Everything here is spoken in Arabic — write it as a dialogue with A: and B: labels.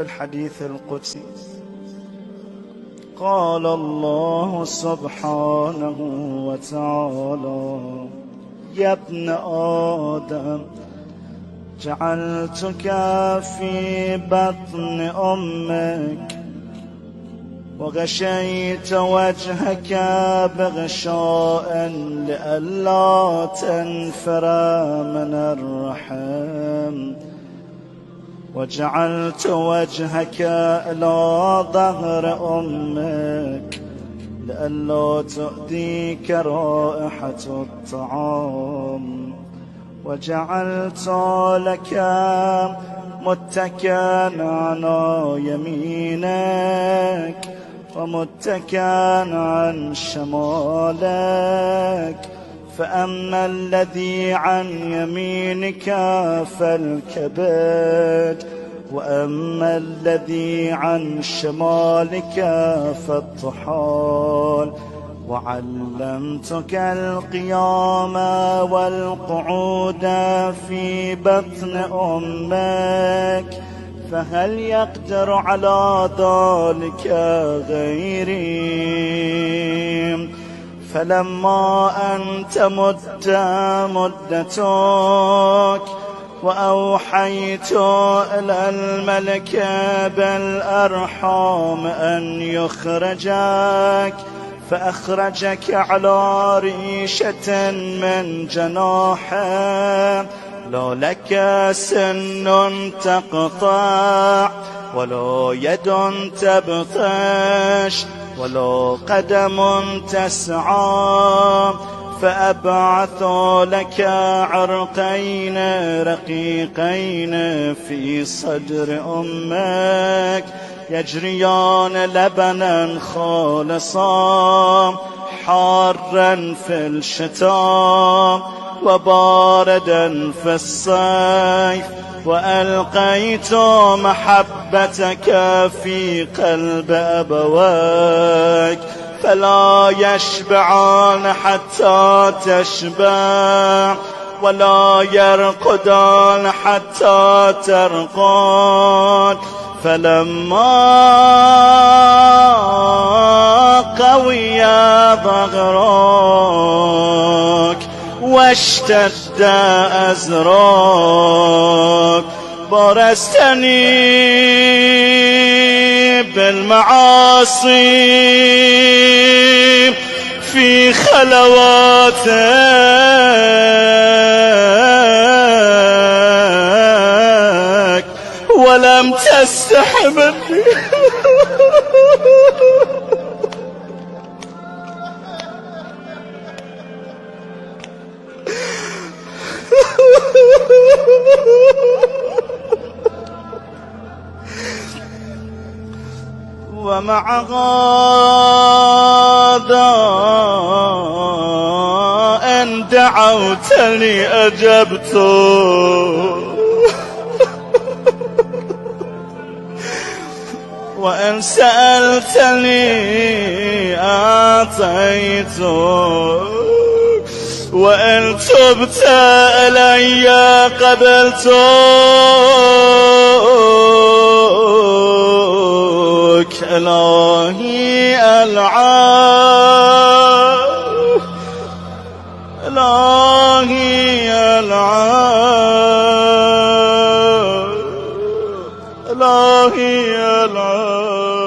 A: في الحديث القدسي قال الله سبحانه وتعالى: يا ابن آدم جعلتك في بطن أمك وغشيت وجهك بغشاء لئلا تنفر من الرحم، وجعلت وجهك إلى ظهر أمك لئلا تؤذيك رائحة الطعام، وجعلت لك متكئا على يمينك ومتكئا عن شمالك، فأما الذي عن يمينك فالكبد، وأما الذي عن شمالك فالطحال. وعلمتك القيام والقعود في بطن أمك، فهل يقدر على ذلك غيري؟ فلما أن تمت مدتك وأوحيت إلى الملك بالأرحام أن يخرجك، فأخرجك على ريشة من جناحه، لا لك سن تقطع ولا يد تبطش ولا قدم تسعى، فأبعث لك عرقين رقيقين في صدر أمك يجريان لبنا خالصا حارا في الشتاء وباردا في الصيف، وألقيت محبتك في قلب أبويك فلا يشبعان حتى تشبع ولا يرقدان حتى ترقد. فلما قوي ظهرك واشتد أزرك برزتني بالمعاصي في خلواتك ولم تستح مني. ومع هذا إن دعوتني أجبت، وإن سألتني أعطيت، وإن تبت إلي قبلتك. إلهي العافية، إلهي العافية، إلهي العافية.